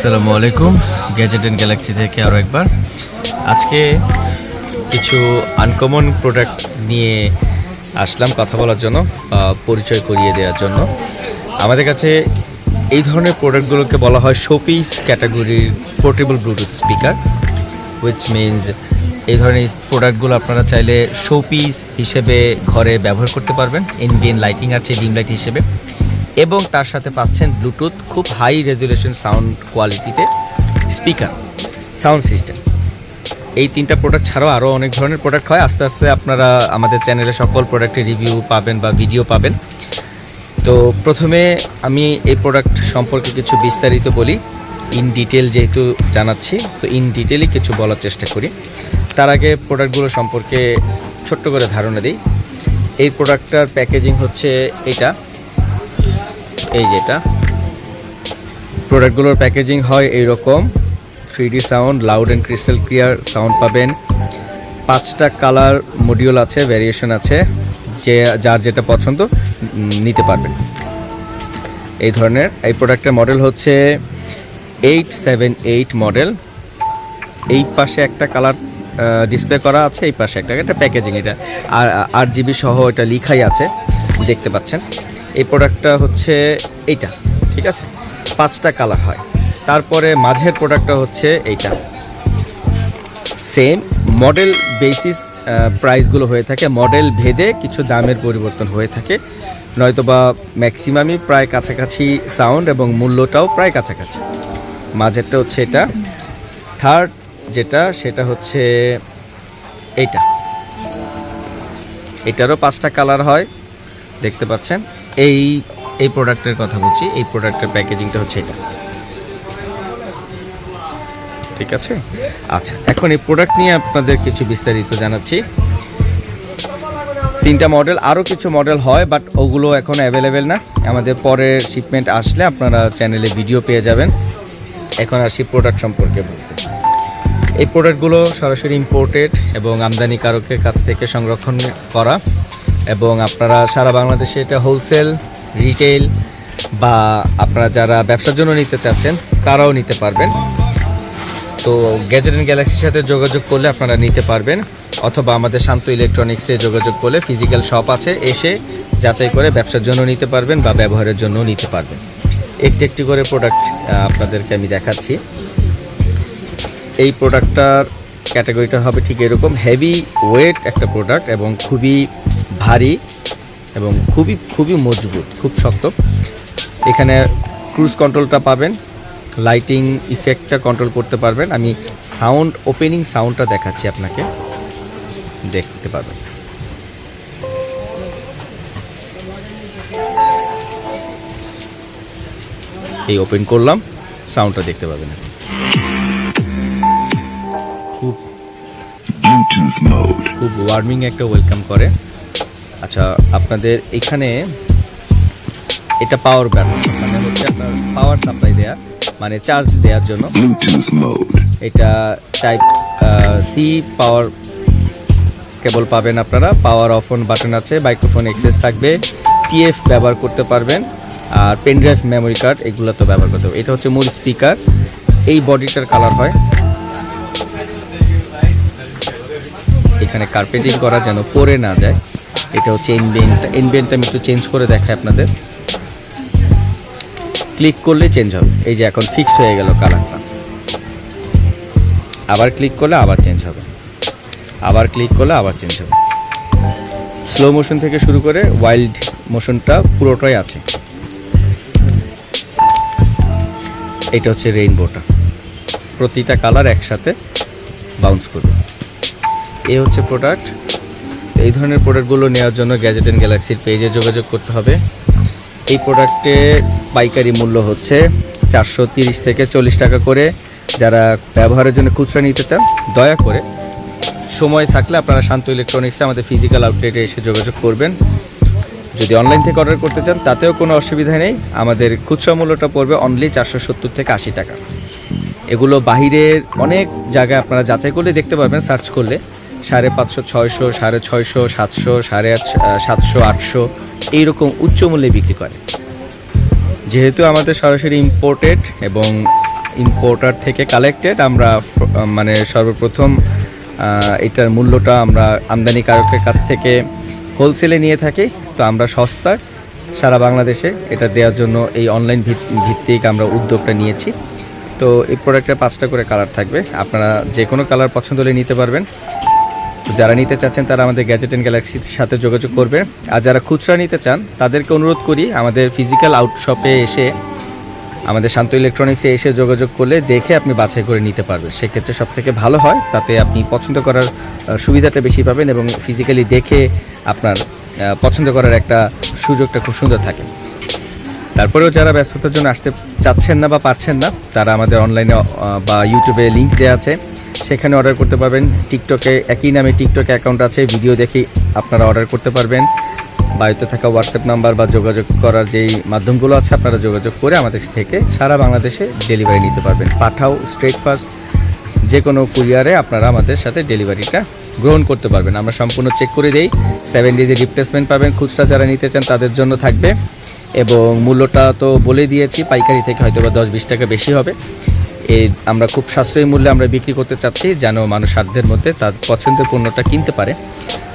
আসসালামু আলাইকুম, gadget and Galaxy থেকে আরও একবার। আজকে কিছু আনকমন প্রোডাক্ট নিয়ে আসলাম কথা বলার জন্য, পরিচয় করিয়ে দেওয়ার জন্য। আমাদের কাছে এই ধরনের প্রোডাক্টগুলোকে বলা হয় শোপিস ক্যাটাগরির portable Bluetooth speaker, which means এই ধরনের প্রোডাক্টগুলো আপনারা চাইলে শোপিস হিসেবে ঘরে ব্যবহার করতে পারবেন। এনবিএন লাইটিং আছে ডিম লাইট হিসেবে, এবং তার সাথে পাচ্ছেন ব্লুটুথ খুব হাই রেজুলেশন সাউন্ড কোয়ালিটিতে স্পিকার, সাউন্ড সিস্টেম। এই তিনটা প্রোডাক্ট ছাড়াও আরও অনেক ধরনের প্রোডাক্ট হয়। আস্তে আস্তে আপনারা আমাদের চ্যানেলে সকল প্রোডাক্টের রিভিউ পাবেন বা ভিডিও পাবেন। তো প্রথমে আমি এই প্রোডাক্ট সম্পর্কে কিছু বিস্তারিত বলি, ইন ডিটেল যেহেতু জানাচ্ছি, তো ইন ডিটেলই কিছু বলার চেষ্টা করি। তার আগে প্রোডাক্টগুলো সম্পর্কে ছোট্ট করে ধারণা দিই। এই প্রোডাক্টটার প্যাকেজিং হচ্ছে এটা, এই যেটা প্রোডাক্টগুলোর প্যাকেজিং হয় এইরকম। 3D sound, loud and crystal clear sound পাবেন। 5টা কালার মডিউল আছে, ভ্যারিয়েশন আছে, যে যার যেটা পছন্দ নিতে পারবেন। এই ধরনের এই প্রোডাক্টের মডেল হচ্ছে 878 মডেল। এই পাশে একটা কালার ডিসপ্লে করা আছে, এই পাশে একটা প্যাকেজিং, এটা আর 8GB সহ এটা লিখাই আছে, দেখতে পাচ্ছেন। এই প্রোডাক্টটা হচ্ছে এইটা, ঠিক আছে। 5টা কালার হয়। তারপরে মাঝের প্রোডাক্টটা হচ্ছে এইটা, সেম মডেল বেসিস প্রাইসগুলো হয়ে থাকে, মডেল ভেদে কিছু দামের পরিবর্তন হয়ে থাকে, নয়তোবা ম্যাক্সিমামই প্রায় কাছাকাছি সাউন্ড এবং মূল্যটাও প্রায় কাছাকাছি। মাঝেরটা হচ্ছে এটা। থার্ড যেটা সেটা হচ্ছে এইটা, এটারও 5টা কালার হয়, দেখতে পাচ্ছেন। এই প্রোডাক্টের কথা বলছি, এই প্রোডাক্টের প্যাকেজিংটা হচ্ছে এটা, ঠিক আছে। আচ্ছা, এখন এই প্রোডাক্ট নিয়ে আপনাদের কিছু বিস্তারিত জানাচ্ছি। 3টা মডেল, আরও কিছু মডেল হয়, বাট ওগুলো এখন অ্যাভেলেবেল না। আমাদের পরের শিপমেন্ট আসলে আপনারা চ্যানেলে ভিডিও পেয়ে যাবেন। এখন আসি প্রোডাক্ট সম্পর্কে বলতে। এই প্রোডাক্টগুলো সরাসরি ইম্পোর্টেড এবং আমদানিকারকের কাছ থেকে সংরক্ষণ করা, এবং আপনারা সারা বাংলাদেশে এটা হোলসেল, রিটেল বা আপনারা যারা ব্যবসার জন্য নিতে চাচ্ছেন তারাও নিতে পারবেন। তো গ্যাজেট এন্ড গ্যালাক্সির সাথে যোগাযোগ করলে আপনারা নিতে পারবেন, অথবা আমাদের শান্ত ইলেকট্রনিক্সে যোগাযোগ করলে ফিজিক্যাল শপ আছে, এসে যাচাই করে ব্যবসার জন্য নিতে পারবেন বা ব্যবহারের জন্য নিতে পারবেন। একটি একটি করে প্রোডাক্ট আপনাদেরকে আমি দেখাচ্ছি। এই প্রোডাক্টটার ক্যাটাগরিটা হবে ঠিক এরকম, হেভি ওয়েট একটা প্রোডাক্ট এবং খুবই ভারী এবং খুবই মজবুত, খুব শক্ত। এখানে ক্রুজ কন্ট্রোলটা পাবেন, লাইটিং ইফেক্টটা কন্ট্রোল করতে পারবেন। আমি সাউন্ড ওপেনিং সাউন্ডটা দেখাচ্ছি আপনাকে, দেখতে পাবেন। এই ওপেন করলাম, সাউন্ডটা দেখতে পাবেন। খুব ওয়ার্মিং একটা ওয়েলকাম করে। আচ্ছা, আপনাদের এখানে এটা পাওয়ার ব্যান্ড, মানে হচ্ছে আপনার পাওয়ার সাপ্লাই দেয়া, মানে চার্জ দেওয়ার জন্য। এটা টাইপ সি পাওয়ার কেবল পাবেন আপনারা। পাওয়ার অফ অন বাটন আছে, মাইক্রোফোন এক্সেস থাকবে, টিএফ ব্যবহার করতে পারবেন, আর পেনড্রাইভ মেমোরি কার্ড এগুলো তো ব্যবহার করতে হবে। এটা হচ্ছে মূল স্পিকার। এই বডিটার কালার হয়, এখানে কার্পেটিং করা যেন পরে না যায়। এটা হচ্ছে এনবিএনটা আমি একটু চেঞ্জ করে দেখাই আপনাদের। ক্লিক করলে চেঞ্জ হবে, এই যে এখন ফিক্সড হয়ে গেল কালারটা। আবার ক্লিক করলে আবার চেঞ্জ হবে, আবার ক্লিক করলে আবার চেঞ্জ হবে। স্লো মোশন থেকে শুরু করে ওয়াইল্ড মোশনটা পুরোটাই আছে। এটা হচ্ছে রেইনবোটা, প্রতিটা কালার একসাথে বাউন্স করবে। এই হচ্ছে প্রোডাক্ট। এই ধরনের প্রোডাক্টগুলো নেওয়ার জন্য গ্যাজেট এন্ড গ্যালাক্সির পেজে যোগাযোগ করতে হবে। এই প্রোডাক্টের পাইকারি মূল্য হচ্ছে 430 থেকে 40 টাকা করে। যারা ব্যবহারের জন্য খুচরা নিতে চান, দয়া করে সময় থাকলে আপনারা শান্ত ইলেকট্রনিক্সে আমাদের ফিজিক্যাল আউটলেটে এসে যোগাযোগ করবেন। যদি অনলাইন থেকে অর্ডার করতে চান তাতেও কোনো অসুবিধা নেই। আমাদের খুচরা মূল্যটা পড়বে অনলি 470 থেকে 80 টাকা। এগুলো বাহিরের অনেক জায়গায় আপনারা যাচাই করলে দেখতে পাবেন, সার্চ করলে 550, 600, 650, 700, 750, 800 এইরকম উচ্চ মূল্যে বিক্রি করে। যেহেতু আমাদের সরাসরি ইম্পোর্টেড এবং ইম্পোর্টার থেকে কালেক্টেড। আমরা মানে সর্বপ্রথম এটার মূল্যটা আমরা আমদানিকারকের কাছ থেকে হোলসেলে নিয়ে থাকি। তো আমরা সস্তায় সারা বাংলাদেশে এটা দেওয়ার জন্য এই অনলাইন ভিত্তিক আমরা উদ্যোগটা নিয়েছি। তো এই প্রোডাক্টের 5টা করে কালার থাকবে, আপনারা যে কোনো কালার পছন্দ হলে নিতে পারবেন। যারা নিতে চাচ্ছেন তারা আমাদের গ্যাজেট অ্যান্ড গ্যালাক্সির সাথে যোগাযোগ করবে। আর যারা খুচরা নিতে চান তাদেরকে অনুরোধ করি আমাদের ফিজিক্যাল আউটশপে এসে, আমাদের শান্ত ইলেকট্রনিক্সে এসে যোগাযোগ করলে দেখে আপনি বাছাই করে নিতে পারবেন। সেক্ষেত্রে সবথেকে ভালো হয়, তাতে আপনি পছন্দ করার সুবিধাটা বেশি পাবেন এবং ফিজিক্যালি দেখে আপনার পছন্দ করার একটা সুযোগটা খুব সুন্দর থাকে। তারপরেও যারা ব্যস্ততার জন্য আসতে চাচ্ছেন না বা পারছেন না, তারা আমাদের অনলাইনে বা ইউটিউবে লিঙ্ক দেওয়া আছে, সেখানে অর্ডার করতে পারবেন। টিকটকে একই নামে টিকটকে অ্যাকাউন্ট আছে, ভিডিও দেখে আপনারা অর্ডার করতে পারবেন। বাড়িতে থাকা হোয়াটসঅ্যাপ নাম্বার বা যোগাযোগ করার যেই মাধ্যমগুলো আছে আপনারা যোগাযোগ করে আমাদের থেকে সারা বাংলাদেশে ডেলিভারি নিতে পারবেন। পাঠাও, স্ট্রেট ফাস্ট, যে কোনো কুরিয়ারে আপনারা আমাদের সাথে ডেলিভারিটা গ্রহণ করতে পারবেন। আমরা সম্পূর্ণ চেক করে দেই, 7 ডেজে রিপ্লেসমেন্ট পাবেন। খুচরা যারা নিতে চান তাদের জন্য থাকবে এবং মূল্যটা তো বলে দিয়েছি, পাইকারি থেকে হয়তো বা 10-20 টাকা বেশি হবে। এই আমরা খুব সাশ্রয়ী মূল্যে আমরা বিক্রি করতে চাচ্ছি, যেন মানুষ সাধ্যের মধ্যে তার পছন্দের পণ্যটা কিনতে পারে।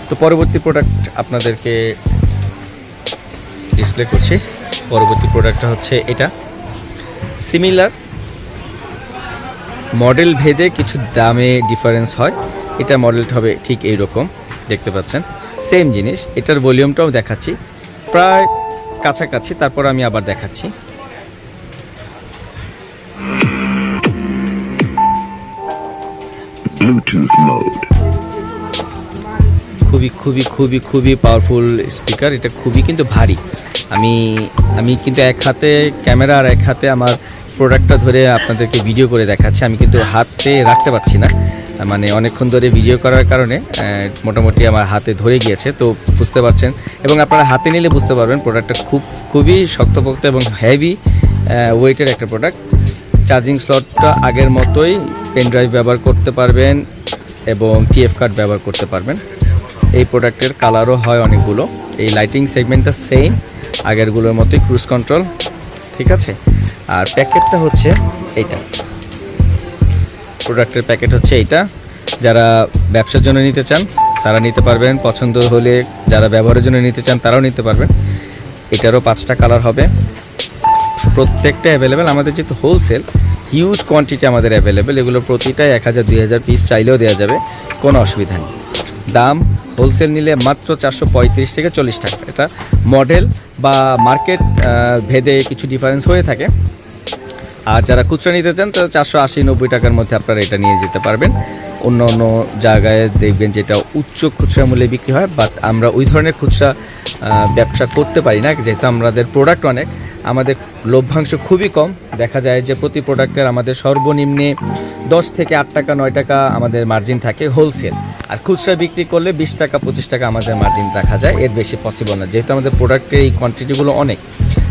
তো পরবর্তী প্রোডাক্ট আপনাদেরকে ডিসপ্লে করছি। পরবর্তী প্রোডাক্টটা হচ্ছে এটা। সিমিলার মডেল ভেদে কিছু দামে ডিফারেন্স হয়। এটা মডেলটা হবে ঠিক এই রকম, দেখতে পাচ্ছেন সেম জিনিস। এটার ভলিউমটাও দেখাচ্ছি প্রায় কাছাকাছি, তারপর আমি আবার দেখাচ্ছি। Bluetooth mode. খুবই খুবই খুবই খুবই পাওয়ারফুল স্পিকার। এটা খুবই কিন্তু ভারী। আমি কিন্তু এক হাতে ক্যামেরা আর এক হাতে আমার প্রোডাক্টটা ধরে আপনাদেরকে ভিডিও করে দেখাচ্ছি। আমি কিন্তু হাতে রাখতে পারছি না, মানে অনেকক্ষণ ধরে ভিডিও করার কারণে মোটামুটি আমার হাতে ধরে গিয়েছে, তো বুঝতে পারছেন। এবং আপনারা হাতে নিলে বুঝতে পারবেন প্রোডাক্টটা খুবই শক্তপোক্ত এবং হেভি ওয়েটের একটা প্রোডাক্ট। চার্জিং স্লটটা আগের মতোই, পেন ড্রাইভ ব্যবহার করতে পারবেন এবং টিএফ কার্ড ব্যবহার করতে পারবেন। এই প্রোডাক্টের কালারও হয় অনেকগুলো। এই লাইটিং সেগমেন্টটা সেম আগেরগুলোর মতোই, ক্রুজ কন্ট্রোল, ঠিক আছে। আর প্যাকেটটা হচ্ছে এইটা, প্রোডাক্টের প্যাকেট হচ্ছে এইটা। যারা ব্যবসার জন্য নিতে চান তারা নিতে পারবেন, পছন্দ হলে যারা ব্যবহারের জন্য নিতে চান তারাও নিতে পারবেন। এটারও 5টা কালার হবে, প্রত্যেকটা অ্যাভেলেবেল। আমাদের যেহেতু হোলসেল, হিউজ কোয়ান্টিটি আমাদের অ্যাভেলেবেল। এগুলো প্রতিটাই 1000-2000 পিস চাইলেও দেওয়া যাবে, কোনো অসুবিধা নেই। দাম হোলসেল নিলে মাত্র 435 থেকে 40 টাকা। এটা মডেল বা মার্কেট ভেদে কিছু ডিফারেন্স হয়ে থাকে। আর যারা খুচরা নিতে চান তারা 480-90 টাকার মধ্যে আপনারা এটা নিয়ে যেতে পারবেন। অন্য অন্য জায়গায় দেখবেন যেটা উচ্চ খুচরা মূল্যে বিক্রি হয়, বাট আমরা ওই ধরনের খুচরা ব্যবসা করতে পারি না, যেহেতু আমাদের প্রোডাক্ট অনেক, আমাদের লভ্যাংশ খুবই কম। দেখা যায় যে প্রতি প্রোডাক্টের আমাদের সর্বনিম্নে 10 থেকে 8 টাকা 9 টাকা আমাদের মার্জিন থাকে হোলসেল। আর খুচরা বিক্রি করলে 20 টাকা 25 টাকা আমাদের মার্জিন রাখা যায়, এর বেশি পসিবল না, যেহেতু আমাদের প্রোডাক্টের এই কোয়ান্টিটিগুলো অনেক।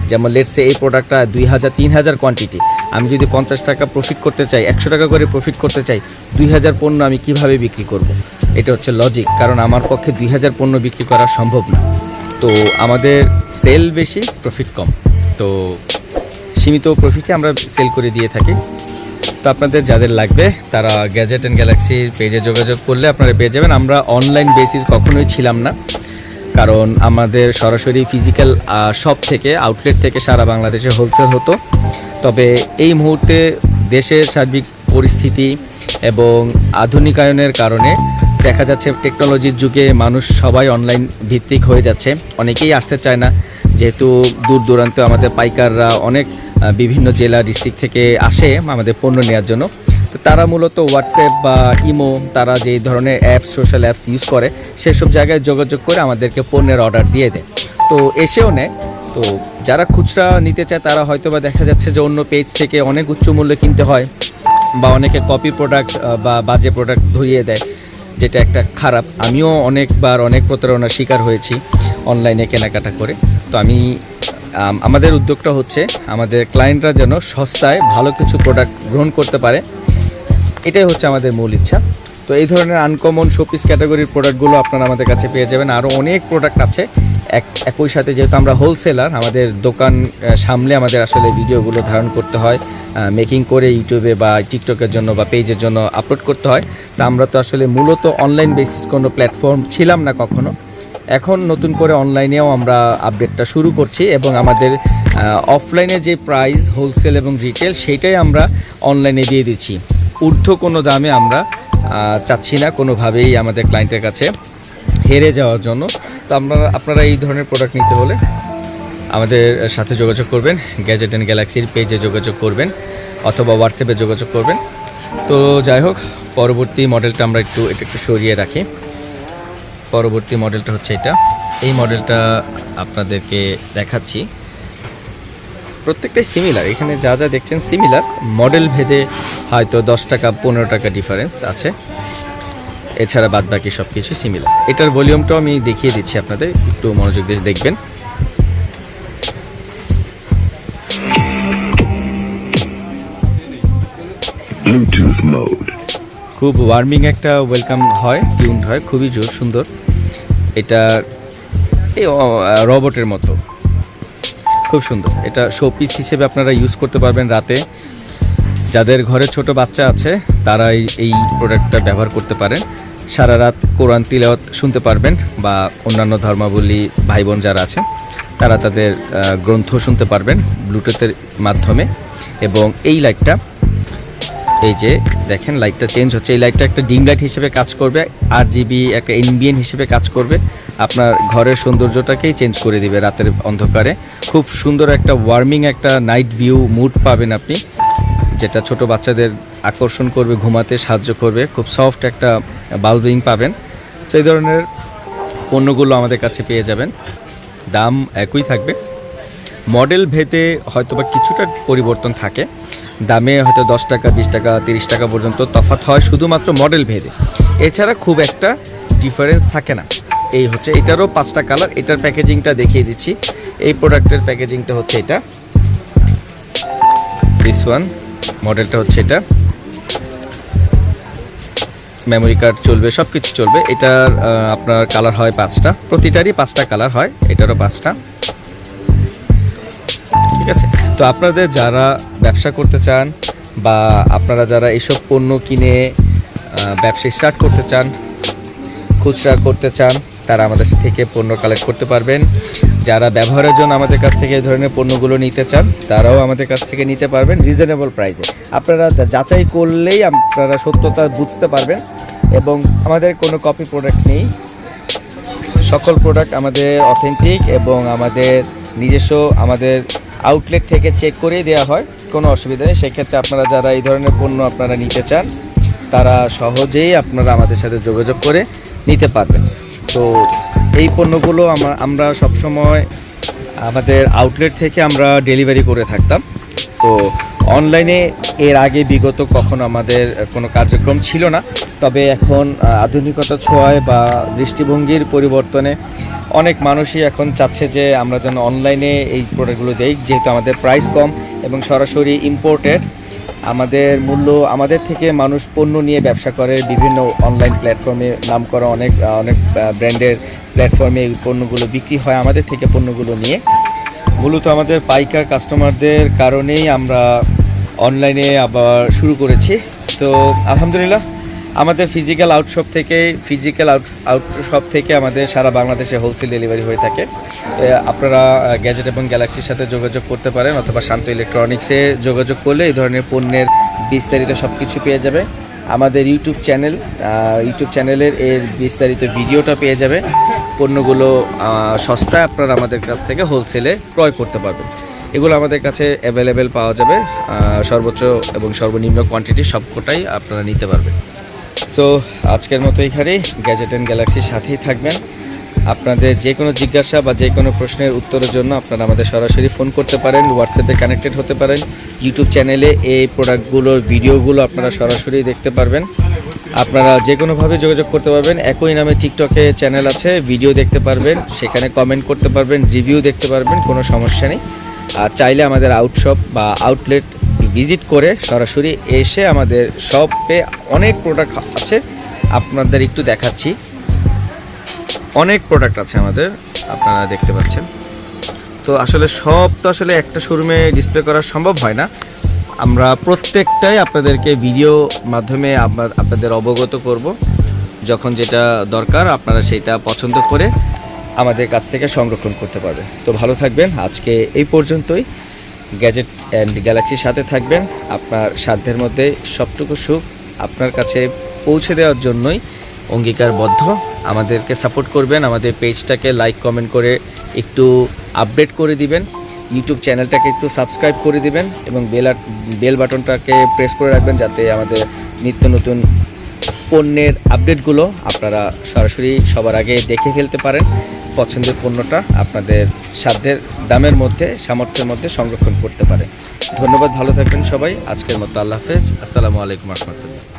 যেমন লেটসে এই প্রোডাক্টটা 2000-3000 কোয়ান্টিটি, আমি যদি 50 টাকা প্রফিট করতে চাই, 100 টাকা করে প্রফিট করতে চাই, 2000 পণ্য আমি কিভাবে বিক্রি করব? এটা হচ্ছে লজিক, কারণ আমার পক্ষে 2000 পণ্য বিক্রি করা সম্ভব না। তো আমাদের সেল বেশি, প্রফিট কম, তো সীমিত প্রফিটে আমরা সেল করে দিয়ে থাকি। তো আপনাদের যাদের লাগবে তারা গ্যাজেট অ্যান্ড গ্যালাক্সির পেজে যোগাযোগ করলে আপনারা পেয়ে যাবেন। আমরা অনলাইন বেসিস কখনোই ছিলাম না, কারণ আমাদের সরাসরি ফিজিক্যাল শপ থেকে, আউটলেট থেকে সারা বাংলাদেশে হোলসেল হতো। তবে এই মুহূর্তে দেশের সার্বিক পরিস্থিতি এবং আধুনিকায়নের কারণে দেখা যাচ্ছে টেকনোলজির যুগে মানুষ সবাই অনলাইন ভিত্তিক হয়ে যাচ্ছে। অনেকেই আসতে চায় না, যেহেতু দূর দূরান্ত আমাদের পাইকাররা অনেক বিভিন্ন জেলা ডিস্ট্রিক্ট থেকে আসে আমাদের পণ্য নেওয়ার জন্য। তো তারা মূলত হোয়াটসঅ্যাপ বা ইমো, তারা যেই ধরনের অ্যাপস, সোশ্যাল অ্যাপস ইউজ করে, সেসব জায়গায় যোগাযোগ করে আমাদেরকে পণ্যের অর্ডার দিয়ে দেয়, তো এসেও নেয়। তো যারা খুচরা নিতে চায় তারা হয়তো বা দেখা যাচ্ছে যে অন্য পেজ থেকে অনেক উচ্চ মূল্যে কিনতে হয়, বা অনেকে কপি প্রোডাক্ট বা বাজে প্রোডাক্ট ধরিয়ে দেয়, যেটা একটা খারাপ। আমিও অনেকবার অনেক প্রতারণার শিকার হয়েছি অনলাইনে কেনাকাটা করে। তো আমাদের উদ্যোগটা হচ্ছে আমাদের ক্লায়েন্টরা যেন সস্তায় ভালো কিছু প্রোডাক্ট গ্রহণ করতে পারে, এটাই হচ্ছে আমাদের মূল ইচ্ছা। তো এই ধরনের আনকমন শোপিস ক্যাটাগরির প্রোডাক্টগুলো আপনারা আমাদের কাছে পেয়ে যাবেন। আরও অনেক প্রোডাক্ট আছে, একই সাথে যেহেতু আমরা হোলসেলার, আমাদের দোকান সামলে আমাদের আসলে ভিডিওগুলো ধারণ করতে হয়, মেকিং করে ইউটিউবে বা টিকটকের জন্য বা পেজের জন্য আপলোড করতে হয়। তা আমরা তো আসলে মূলত অনলাইন বেসিস কোনো প্ল্যাটফর্ম ছিলাম না কখনো। এখন নতুন করে অনলাইনেও আমরা আপডেটটা শুরু করছি এবং আমাদের অফলাইনে যে প্রাইস হোলসেল এবং রিটেল সেইটাই আমরা অনলাইনে দিয়ে দিচ্ছি। ঊর্ধ্ব কোনো দামে আমরা চাচ্ছি না কোনোভাবেই আমাদের ক্লায়েন্টের কাছে হেরে যাওয়ার জন্য। তো আপনারা এই ধরনের প্রোডাক্ট নিতে হলে আমাদের সাথে যোগাযোগ করবেন, গ্যাজেট অ্যান্ড গ্যালাক্সির পেজে যোগাযোগ করবেন অথবা হোয়াটসঅ্যাপে যোগাযোগ করবেন। তো যাই হোক, পরবর্তী মডেলটা আমরা এটা একটু সরিয়ে রাখি। পরবর্তী মডেলটা হচ্ছে এটা। এই মডেলটা আপনাদেরকে দেখাচ্ছি। প্রত্যেকটাই সিমিলার, এখানে যা যা দেখছেন সিমিলার, মডেল ভেদে হয়তো 10 টাকা 15 টাকা ডিফারেন্স আছে, এছাড়া বাদ বাকি সব কিছু সিমিলার। এটার ভলিউমটাও আমি দেখিয়ে দিচ্ছি আপনাদের, একটু মনোযোগ দিয়ে দেখবেন। ব্লুটুথ মোড, খুব ওয়ার্মিং একটা ওয়েলকাম হয়, টিউন হয়, খুবই সুন্দর। এটা এই রোবটের মতো খুব সুন্দর। এটা শোপিস হিসেবে আপনারা ইউজ করতে পারবেন রাতে। যাদের ঘরে ছোট বাচ্চা আছে তারা এই প্রোডাক্টটা ব্যবহার করতে পারেন। সারা রাত কোরআন তিলাওয়াত শুনতে পারবেন, বা অন্যান্য ধর্মাবলী ভাই বোন যারা আছে তারা তাদের গ্রন্থ শুনতে পারবেন ব্লুটুথের মাধ্যমে। এবং এই লাইটটা, এই যে দেখেন লাইটটা চেঞ্জ হচ্ছে, এই লাইটটা একটা ডিম লাইট হিসেবে কাজ করবে, RGB একটা এনবিএন হিসেবে কাজ করবে, আপনার ঘরের সৌন্দর্যটাকেই চেঞ্জ করে দিবে রাতের অন্ধকারে। খুব সুন্দর একটা ওয়ার্মিং একটা নাইট ভিউ মুড পাবেন আপনি, যেটা ছোট বাচ্চাদের আকর্ষণ করবে, ঘুমাতে সাহায্য করবে। খুব সফট একটা বাল্বিং পাবেন। সেই ধরনের পণ্যগুলো আমাদের কাছে পেয়ে যাবেন, দাম একই থাকবে। মডেল ভেদে হয়তোবা কিছুটা পরিবর্তন থাকে, দামে হয়তো 10 টাকা 20 টাকা 30 টাকা পর্যন্ত তফাৎ হয় শুধুমাত্র মডেল ভেদে, এছাড়া খুব একটা ডিফারেন্স থাকে না। এই হচ্ছে, এটারও 5টা কালার। এটার প্যাকেজিংটা দেখিয়ে দিচ্ছি। এই প্রোডাক্টের প্যাকেজিংটা হচ্ছে এটা, দিস ওয়ান মডেলটা হচ্ছে এটা। মেমোরি কার্ড চলবে, সব কিছু চলবে। এটার আপনার কালার হয় 5টা, প্রতিটারই 5টা কালার হয়, এটারও 5টা। ঠিক আছে। তো আপনাদের যারা ব্যবসা করতে চান বা আপনারা যারা এইসব পণ্য কিনে ব্যবসা স্টার্ট করতে চান, খুচরা করতে চান, তারা আমাদের থেকে পণ্য কালেক্ট করতে পারবেন। যারা ব্যবহারের জন্য আমাদের কাছ থেকে এই ধরনের পণ্যগুলো নিতে চান তারাও আমাদের কাছ থেকে নিতে পারবেন রিজনেবল প্রাইসে। আপনারা যাচাই করলেই আপনারা সত্যতা বুঝতে পারবেন। এবং আমাদের কোনো কপি প্রোডাক্ট নেই, সকল প্রোডাক্ট আমাদের অথেন্টিক এবং আমাদের নিজস্ব, আমাদের আউটলেট থেকে চেক করেই দেওয়া হয়, কোনো অসুবিধা নেই। সেক্ষেত্রে আপনারা যারা এই ধরনের পণ্য আপনারা নিতে চান তারা সহজেই আপনারা আমাদের সাথে যোগাযোগ করে নিতে পারবেন। তো এই পণ্যগুলো আমরা সবসময় আমাদের আউটলেট থেকে আমরা ডেলিভারি করে থাকতাম। তো অনলাইনে এর আগে বিগত কখনো আমাদের কোনো কার্যক্রম ছিল না, তবে এখন আধুনিকতার ছোঁয়ায় বা দৃষ্টিভঙ্গির পরিবর্তনে অনেক মানুষই এখন চাচ্ছে যে আমরা যেন অনলাইনে এই প্রোডাক্টগুলো দেই, যেহেতু আমাদের প্রাইস কম এবং সরাসরি ইম্পোর্টেড। আমাদের মূল্য, আমাদের থেকে মানুষ পণ্য নিয়ে ব্যবসা করে বিভিন্ন অনলাইন প্ল্যাটফর্মে, নামকরা অনেক ব্র্যান্ডের প্ল্যাটফর্মে এই পণ্যগুলো বিক্রি হয়। আমাদের থেকে পণ্যগুলো নিয়ে মূলত আমাদের পাইকার কাস্টমারদের কারণেই আমরা অনলাইনে আবার শুরু করেছি। তো আলহামদুলিল্লাহ আমাদের ফিজিক্যাল আউটশপ থেকে আমাদের সারা বাংলাদেশে হোলসেল ডেলিভারি হয়ে থাকে। আপনারা গ্যাজেট এবং গ্যালাক্সির সাথে যোগাযোগ করতে পারেন অথবা শান্ত ইলেকট্রনিক্সে যোগাযোগ করলে এই ধরনের পণ্যের বিস্তারিত সব কিছু পেয়ে যাবে। আমাদের ইউটিউব চ্যানেলের এর বিস্তারিত ভিডিওটা পেয়ে যাবে। পণ্যগুলো সস্তায় আপনারা আমাদের কাছ থেকে হোলসেলে ক্রয় করতে পারবেন। এগুলো আমাদের কাছে অ্যাভেলেবেল পাওয়া যাবে, সর্বোচ্চ এবং সর্বনিম্ন কোয়ান্টিটি সবকটাই আপনারা নিতে পারবেন। সো আজকের মতো এখানেই, গ্যাজেট অ্যান্ড গ্যালাক্সির সাথেই থাকবেন। আপনাদের যে কোনো জিজ্ঞাসা বা যে কোনো প্রশ্নের উত্তরের জন্য আপনারা আমাদের সরাসরি ফোন করতে পারেন, হোয়াটসঅ্যাপে কানেক্টেড হতে পারেন। ইউটিউব চ্যানেলে এই প্রোডাক্টগুলোর ভিডিওগুলো আপনারা সরাসরি দেখতে পারবেন। আপনারা যে কোনোভাবে যোগাযোগ করতে পারবেন। একই নামে টিকটকে চ্যানেল আছে, ভিডিও দেখতে পারবেন, সেখানে কমেন্ট করতে পারবেন, রিভিউ দেখতে পারবেন, কোনো সমস্যা নেই। আর চাইলে আমাদের আউটশপ বা আউটলেট ভিজিট করে সরাসরি এসে, আমাদের শপে অনেক প্রোডাক্ট আছে, আপনাদের একটু দেখাচ্ছি। অনেক প্রোডাক্ট আছে আমাদের, আপনারা দেখতে পাচ্ছেন। তো আসলে সব তো আসলে একটা শোরুমে ডিসপ্লে করা সম্ভব হয় না। আমরা প্রত্যেকটাই আপনাদেরকে ভিডিও মাধ্যমে আপনাদের অবগত করব। যখন যেটা দরকার আপনারা সেটা পছন্দ করে আমাদের কাছ থেকে সংরক্ষণ করতে পারবেন। তো ভালো থাকবেন, আজকে এই পর্যন্তই। গ্যাজেট অ্যান্ড গ্যালাক্সির সাথে থাকবেন। আপনার সাধ্যের মধ্যে সবটুকু সুখ আপনার কাছে পৌঁছে দেওয়ার জন্যই অঙ্গীকারবদ্ধ। আমাদেরকে সাপোর্ট করবেন, আমাদের পেজটাকে লাইক কমেন্ট করে একটু আপডেট করে দিবেন, ইউটিউব চ্যানেলটাকে একটু সাবস্ক্রাইব করে দিবেন এবং বেল বাটনটাকে প্রেস করে রাখবেন, যাতে আমাদের নিত্য নতুন পণ্যের আপডেটগুলো আপনারা সরাসরি সবার আগে দেখে ফেলতে পারেন। পছন্দের পণ্যটা আপনাদের সাধ্যের দামের মধ্যে, সামর্থ্যের মধ্যে সংরক্ষণ করতে পারেন। ধন্যবাদ, ভালো থাকবেন সবাই। আজকের মতো আল্লাহ হাফেজ, আসসালামু আলাইকুম রহমতুল্লাহ।